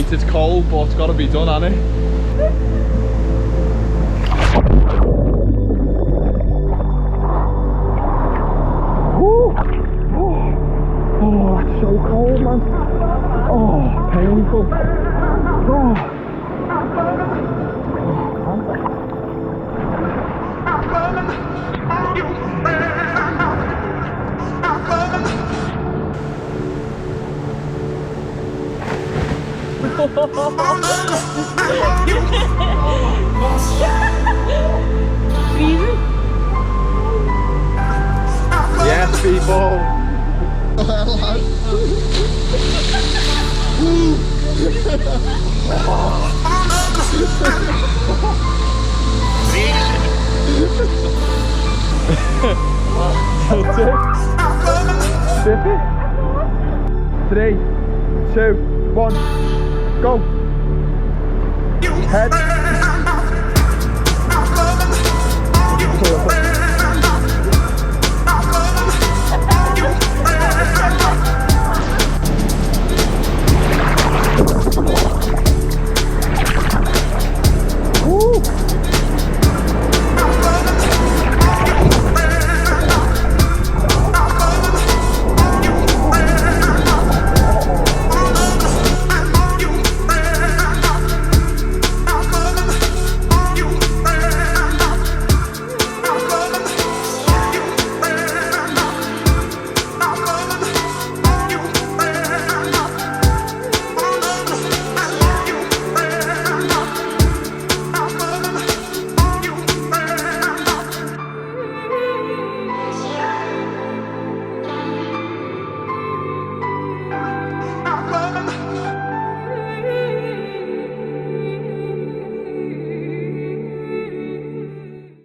Right, it's cold, but it's got to be done, hasn't it? Woo! Oh, it's so cold, man. Oh, painful. Oh. Yes, people. Dip it. 3, 2, 1, go. Head.